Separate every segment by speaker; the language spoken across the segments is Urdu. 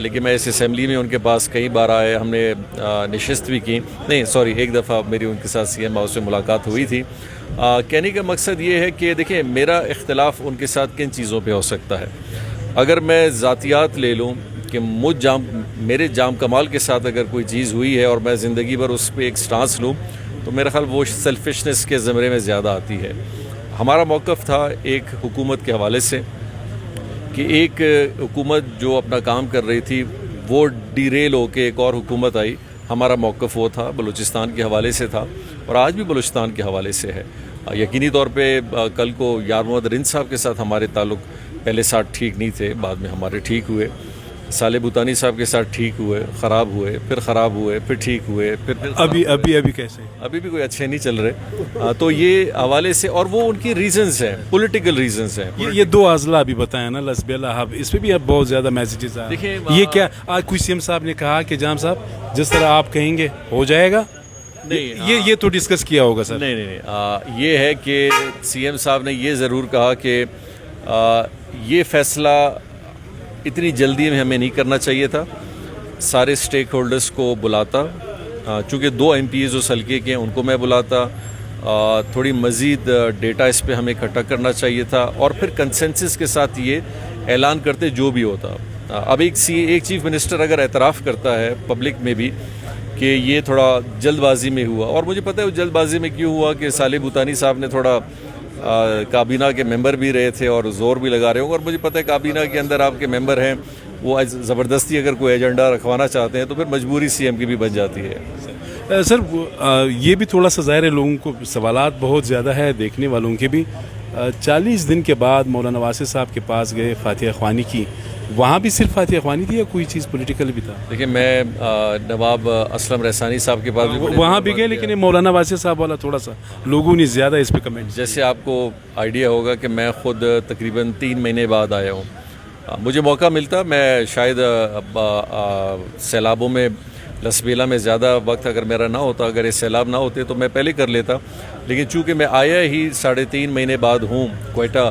Speaker 1: لیکن میں اس اسمبلی میں ان کے پاس کئی بار آئے, ہم نے نشست بھی کی, نہیں سوری ایک دفعہ میری ان کے ساتھ سی ایم ہاؤس سے ملاقات ہوئی تھی. کہنے کا مقصد یہ ہے کہ دیکھیں میرا اختلاف ان کے ساتھ کن چیزوں پہ ہو سکتا ہے. اگر میں ذاتیات لے لوں کہ میرے جام کمال کے ساتھ اگر کوئی چیز ہوئی ہے اور میں زندگی بھر اس پہ ایک سٹانس لوں تو میرا خیال وہ سیلفشنس کے زمرے میں زیادہ آتی ہے. ہمارا موقف تھا ایک حکومت کے حوالے سے کہ ایک حکومت جو اپنا کام کر رہی تھی وہ ڈیریل ہو کے ایک اور حکومت آئی. ہمارا موقف وہ تھا, بلوچستان کے حوالے سے تھا اور آج بھی بلوچستان کے حوالے سے ہے. یقینی طور پہ کل کو یار محمد رند صاحب کے ساتھ ہمارے تعلق پہلے ساتھ ٹھیک نہیں تھے, بعد میں ہمارے ٹھیک ہوئے. صالح بھوتانی صاحب کے ساتھ ٹھیک ہوئے, خراب ہوئے, پھر خراب ہوئے, پھر ٹھیک ہوئے, پھر
Speaker 2: ابھی کیسے
Speaker 1: ابھی بھی کوئی اچھے نہیں چل رہے. تو یہ حوالے سے, اور وہ ان کی ریزنز ہیں, پولیٹیکل ریزنز ہیں.
Speaker 2: یہ دو اضلاع ابھی بتایا نا, لسب اللہ, اس پہ بھی اب بہت زیادہ میسیجز آ رہے ہیں. یہ کیا آج کوئی سی ایم صاحب نے کہا کہ جام صاحب جس طرح آپ کہیں گے ہو جائے گا؟
Speaker 1: نہیں,
Speaker 2: یہ تو ڈسکس کیا ہوگا سر.
Speaker 1: نہیں, یہ ہے کہ سی ایم صاحب نے یہ ضرور کہا کہ یہ فیصلہ اتنی جلدی میں ہمیں نہیں کرنا چاہیے تھا, سارے سٹیک ہولڈرز کو بلاتا, چونکہ 2 MPs اس حلقے کے ہیں ان کو میں بلاتا, تھوڑی مزید ڈیٹا اس پہ ہمیں اکٹھا کرنا چاہیے تھا اور پھر کنسنسس کے ساتھ یہ اعلان کرتے جو بھی ہوتا. اب ایک چیف منسٹر اگر اعتراف کرتا ہے پبلک میں بھی کہ یہ تھوڑا جلد بازی میں ہوا, اور مجھے پتہ ہے وہ جلد بازی میں کیوں ہوا کہ صالح بھوتانی صاحب نے تھوڑا کابینہ کے ممبر بھی رہے تھے اور زور بھی لگا رہے ہوں, اور مجھے پتہ ہے کابینہ کے اندر آپ کے ممبر ہیں, وہ زبردستی اگر کوئی ایجنڈا رکھوانا چاہتے ہیں تو پھر مجبوری سی ایم کی بھی بن جاتی ہے.
Speaker 2: سر یہ بھی تھوڑا سا ظاہر ہے, لوگوں کو سوالات بہت زیادہ ہے دیکھنے والوں کے بھی. 40 دن کے بعد مولانا واسع صاحب کے پاس گئے فاتحہ خوانی کی, وہاں بھی صرف فاتحہ خوانی تھی یا کوئی چیز پولیٹیکل بھی تھا؟
Speaker 1: دیکھیں میں نواب اسلم رحسانی صاحب کے پاس بھی
Speaker 2: وہاں بھی گئے, لیکن مولانا واسع صاحب والا تھوڑا سا لوگوں نے زیادہ اس پہ کمنٹ.
Speaker 1: جیسے آپ کو آئیڈیا ہوگا کہ میں خود تقریباً 3 مہینے بعد آیا ہوں. مجھے موقع ملتا میں شاید سیلابوں میں لسبیلا میں زیادہ وقت اگر میرا نہ ہوتا, اگر یہ سیلاب نہ ہوتے تو میں پہلے کر لیتا, لیکن چونکہ میں آیا ہی 3.5 مہینے بعد ہوں کوئٹہ,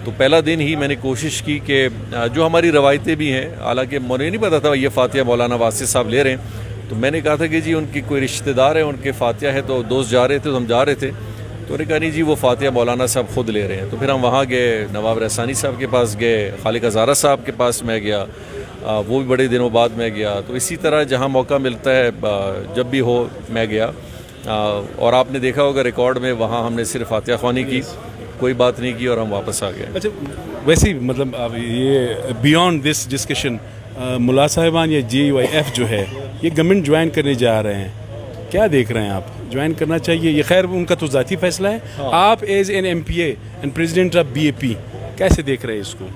Speaker 1: تو پہلا دن ہی میں نے کوشش کی کہ جو ہماری روایتیں بھی ہیں, حالانکہ مجھے نہیں پتا تھا یہ فاتحہ مولانا واسع صاحب لے رہے ہیں, تو میں نے کہا تھا کہ جی ان کی کوئی رشتہ دار ہے, ان کے فاتحہ ہے, تو دوست جا رہے تھے تو ہم جا رہے تھے, تو انہوں نے کہا نہیں جی وہ فاتحہ مولانا صاحب خود لے رہے ہیں. تو پھر ہم وہاں گئے, نواب رحسانی صاحب کے پاس گئے, خالق ہزارہ صاحب کے پاس میں گیا, وہ بھی بڑے دنوں بعد میں گیا. تو اسی طرح جہاں موقع ملتا ہے جب بھی ہو میں گیا, اور آپ نے دیکھا ہوگا ریکارڈ میں وہاں ہم نے صرف فاتحہ خوانی کی, کوئی بات نہیں کی اور ہم واپس آ گئے.
Speaker 2: اچھا ویسے ہی مطلب اب یہ بیانڈ دس ڈسکشن ملا صاحبان یا GYF جو ہے یہ گورنمنٹ جوائن کرنے جا رہے ہیں, کیا دیکھ رہے ہیں آپ؟ جوائن کرنا چاہیے, یہ خیر ان کا تو ذاتی فیصلہ ہے, آپ as an MPA and president of BAP کیسے دیکھ رہے ہیں اس کو؟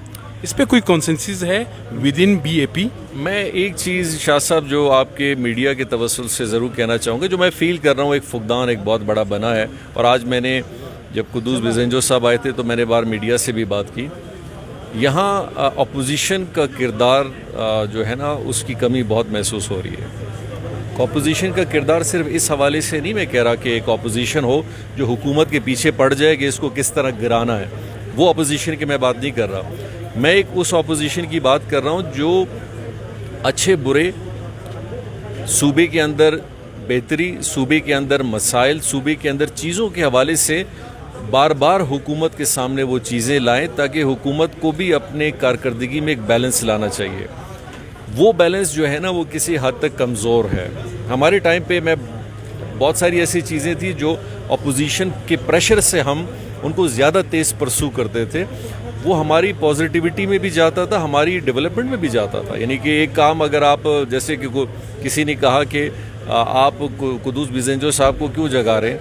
Speaker 2: اس پہ کوئی کنسنسس ہے ود ان BAP؟
Speaker 1: میں ایک چیز شاہ صاحب جو آپ کے میڈیا کے توسل سے ضرور کہنا چاہوں گا, جو میں فیل کر رہا ہوں ایک فقدان ایک بہت بڑا بنا ہے, اور آج میں نے جب قدوس بزنجو صاحب آئے تھے تو میں نے بار میڈیا سے بھی بات کی, یہاں اپوزیشن کا کردار جو ہے نا اس کی کمی بہت محسوس ہو رہی ہے. اپوزیشن کا کردار صرف اس حوالے سے نہیں میں کہہ رہا کہ ایک اپوزیشن ہو جو حکومت کے پیچھے پڑ جائے کہ اس کو کس طرح گرانا ہے, وہ اپوزیشن کی میں بات نہیں کر رہا. میں ایک اس اپوزیشن کی بات کر رہا ہوں جو اچھے برے صوبے کے اندر بہتری, صوبے کے اندر مسائل, صوبے کے اندر چیزوں کے حوالے سے بار بار حکومت کے سامنے وہ چیزیں لائیں تاکہ حکومت کو بھی اپنے کارکردگی میں ایک بیلنس لانا چاہیے. وہ بیلنس جو ہے نا وہ کسی حد تک کمزور ہے. ہمارے ٹائم پہ میں بہت ساری ایسی چیزیں تھیں جو اپوزیشن کے پریشر سے ہم ان کو زیادہ تیز پرسو کرتے تھے, وہ ہماری پازیٹیوٹی میں بھی جاتا تھا, ہماری ڈیولپمنٹ میں بھی جاتا تھا. یعنی کہ ایک کام اگر آپ جیسے کہ کسی نے کہا کہ آپ قدوس بزنجو صاحب کو کیوں جگا رہے ہیں,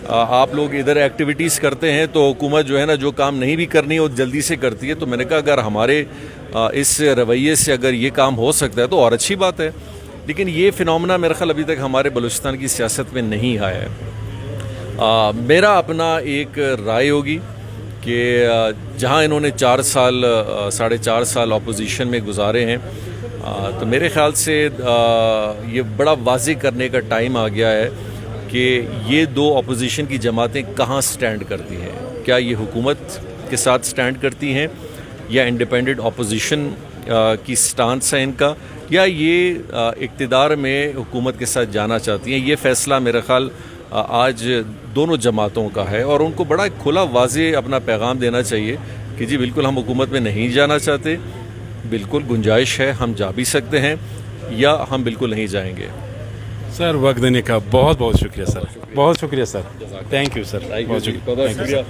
Speaker 1: آپ لوگ ادھر ایکٹیویٹیز کرتے ہیں تو حکومت جو ہے نا جو کام نہیں بھی کرنی وہ جلدی سے کرتی ہے. تو میں نے کہا اگر ہمارے اس رویے سے اگر یہ کام ہو سکتا ہے تو اور اچھی بات ہے, لیکن یہ فنومنا میرا خیال ابھی تک ہمارے بلوچستان کی سیاست میں نہیں آیا ہے. میرا اپنا ایک رائے ہوگی کہ جہاں انہوں نے 4.5 سال اپوزیشن میں گزارے ہیں, تو میرے خیال سے یہ بڑا واضح کرنے کا ٹائم آ گیا ہے کہ یہ دو اپوزیشن کی جماعتیں کہاں سٹینڈ کرتی ہیں. کیا یہ حکومت کے ساتھ سٹینڈ کرتی ہیں یا انڈیپینڈنٹ اپوزیشن کی سٹانس ہے ان کا، یا یہ اقتدار میں حکومت کے ساتھ جانا چاہتی ہیں. یہ فیصلہ میرا خیال آج دونوں جماعتوں کا ہے، اور ان کو بڑا کھلا واضح اپنا پیغام دینا چاہیے کہ جی بالکل ہم حکومت میں نہیں جانا چاہتے، بالکل گنجائش ہے، ہم جا بھی سکتے ہیں، یا ہم بالکل نہیں جائیں گے.
Speaker 2: سر وقت دینے کا بہت بہت شکریہ سر، بہت شکریہ سر، تھینک یو سر، بہت شکریہ.